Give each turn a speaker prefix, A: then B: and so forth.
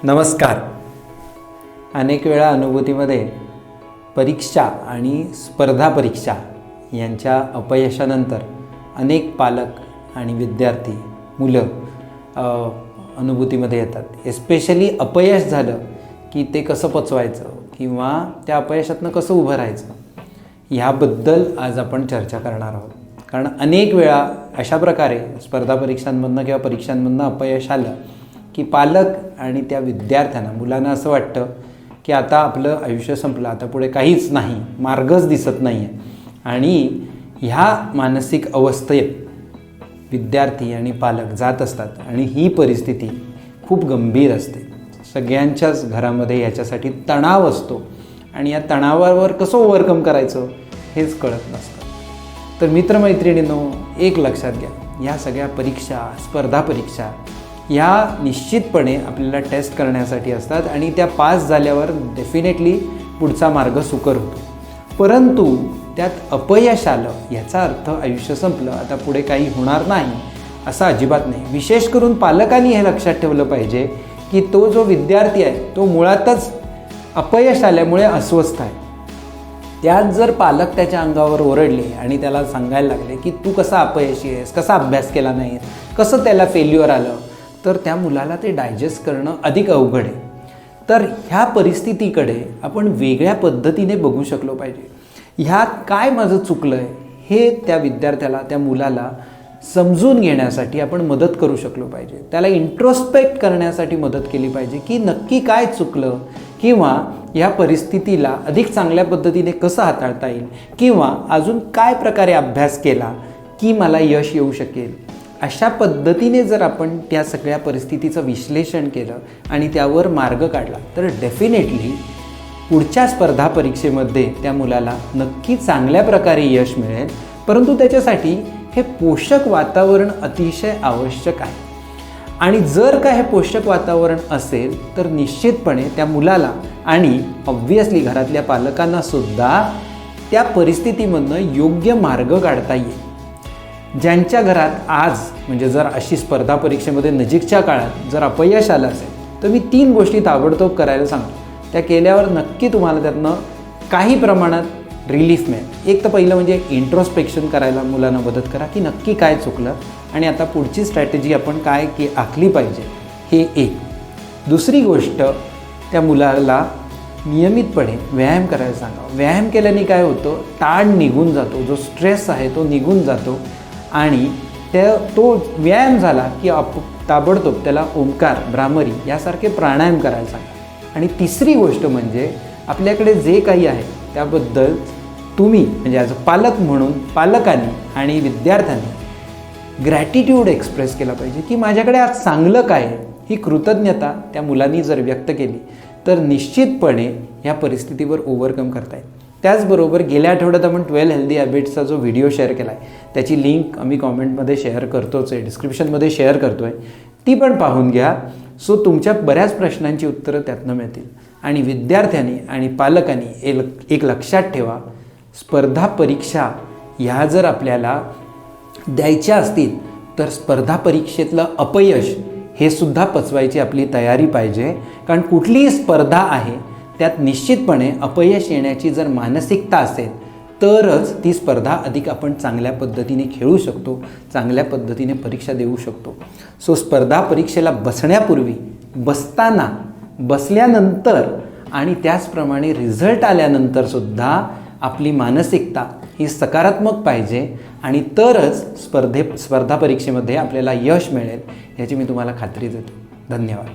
A: नमस्कार. अनेक वेळा अनुभूतीमध्ये परीक्षा आणि स्पर्धा परीक्षा यांच्या अपयशानंतर अनेक पालक आणि विद्यार्थी मुलं अनुभूतीमध्ये येतात. एस्पेशली अपयश झालं की ते कसं पचवायचं किंवा त्या अपयशातनं कसं उभं राहायचं ह्याबद्दल आज आपण चर्चा करणार आहोत. कारण अनेक वेळा अशा प्रकारे स्पर्धा परीक्षांमधनं किंवा परीक्षांमधनं अपयश आलं की पालक आणि त्या विद्यार्थ्यांना मुलांना असं वाटतं की आता आपलं आयुष्य संपलं, आता पुढे काहीच नाही, मार्गच दिसत नाही आहे. आणि ह्या मानसिक अवस्थेत विद्यार्थी आणि पालक जात असतात आणि ही परिस्थिती खूप गंभीर असते. सगळ्यांच्याच घरामध्ये याच्यासाठी तणाव असतो आणि या तणावावर कसं ओव्हरकम करायचं हेच कळत नसतं. तर मित्रमैत्रिणींनो, एक लक्षात घ्या, या सगळ्या परीक्षा, स्पर्धा परीक्षा या निश्चितपणे आपल्याला टेस्ट करण्यासाठी असतात आणि त्या पास झाल्यावर डेफिनेटली पुढचा मार्ग सुकर होतो. परंतु त्यात अपयश आलं याचा अर्थ आयुष्य संपलं, आता पुढे काही होणार नाही असं अजिबात नाही. विशेष करून पालकांनी हे लक्षात ठेवलं पाहिजे की तो जो विद्यार्थी आहे तो मुळातच अपयश आल्यामुळे अस्वस्थ आहे. त्यात जर पालक त्याच्या अंगावर ओरडले आणि त्याला सांगायला लागले की तू कसा अपयशी आहेस, कसा अभ्यास केला नाही, कसं त्याला फेल्युअर आलं, तर त्या मुलाला ते डायजेस्ट करणं अधिक अवघड आहे. तर ह्या परिस्थितीकडे आपण वेगळ्या पद्धतीने बघू शकलो पाहिजे. ह्यात काय माझं चुकलं आहे हे त्या विद्यार्थ्याला, त्या मुलाला समजून घेण्यासाठी आपण मदत करू शकलो पाहिजे. त्याला इंट्रोस्पेक्ट करण्यासाठी मदत केली पाहिजे की नक्की काय चुकलं किंवा ह्या परिस्थितीला अधिक चांगल्या पद्धतीने कसं हाताळता येईल किंवा अजून काय प्रकारे अभ्यास केला की मला यश येऊ शकेल. अशा पद्धतीने जर आपण त्या सगळ्या परिस्थितीचं विश्लेषण केलं आणि त्यावर मार्ग काढला तर डेफिनेटली पुढच्या स्पर्धा परीक्षेमध्ये त्या मुलाला नक्की चांगल्या प्रकारे यश मिळेल. परंतु त्याच्यासाठी हे पोषक वातावरण अतिशय आवश्यक आहे. आणि जर का हे पोषक वातावरण असेल तर निश्चितपणे त्या मुलाला आणि ऑब्व्हियसली घरातल्या पालकांना सुद्धा त्या परिस्थितीमधनं योग्य मार्ग काढता येईल. ज्यांच्या घरात आज म्हणजे जर अशी स्पर्धा परीक्षेमध्ये नजीकच्या काळात जर अपयश आलं असेल तर मी 3 गोष्टी ताबडतोब करायला सांगतो. त्या केल्यावर नक्की तुम्हाला त्यातनं काही प्रमाणात रिलीफ मिळेल. एक तर पहिलं म्हणजे इंट्रोस्पेक्शन करायला मुलांना मदत करा की नक्की काय चुकलं आणि आता पुढची स्ट्रॅटेजी आपण काय आखली पाहिजे हे एक. दुसरी गोष्ट, त्या मुलाला नियमितपणे व्यायाम करायला सांगा. व्यायाम केल्याने काय होतं, ताण निघून जातो, जो स्ट्रेस आहे तो निघून जातो आणि तो व्यायाम झाला की ताबडतोब त्याला ओंकार, भ्रामरी यासारखे प्राणायाम करायला सांगा. आणि तिसरी गोष्ट म्हणजे आपल्याकडे जे काही आहे त्याबद्दल तुम्ही म्हणजे ॲज अ पालक म्हणून पालकांनी आणि विद्यार्थ्यांनी ग्रॅटिट्यूड एक्सप्रेस केला पाहिजे की माझ्याकडे आज चांगलं काय आहे. ही कृतज्ञता त्या मुलांनी जर व्यक्त केली तर निश्चितपणे ह्या परिस्थितीवर ओव्हरकम करता येईल. त्याचबरोबर गेल्या आठवड्यात आपण 12 हेल्दी हॅबिट्सचा जो व्हिडिओ शेअर केला आहे त्याची लिंक आम्ही कॉमेंटमध्ये शेअर करतोच आहे, डिस्क्रिप्शनमध्ये शेअर करतो आहे, ती पण पाहून घ्या. सो तुमच्या बऱ्याच प्रश्नांची उत्तरं त्यातनं मिळतील. आणि विद्यार्थ्यांनी आणि पालकांनी एक लक्षात ठेवा, स्पर्धा परीक्षा ह्या जर आपल्याला द्यायच्या असतील तर स्पर्धा परीक्षेतलं अपयश हे सुद्धा पचवायची आपली तयारी पाहिजे. कारण कुठलीही स्पर्धा आहे त्यात निश्चितपणे अपयश येण्याची जर मानसिकता असेल तरच ती स्पर्धा अधिक आपण चांगल्या पद्धतीने खेळू शकतो, चांगल्या पद्धतीने परीक्षा देऊ शकतो. सो स्पर्धा परीक्षेला बसण्यापूर्वी, बसताना, बसल्यानंतर आणि त्याचप्रमाणे रिझल्ट आल्यानंतरसुद्धा आपली मानसिकता ही सकारात्मक पाहिजे आणि तरच स्पर्धा परीक्षेमध्ये आपल्याला यश मिळेल याची मी तुम्हाला खात्री देतो. धन्यवाद.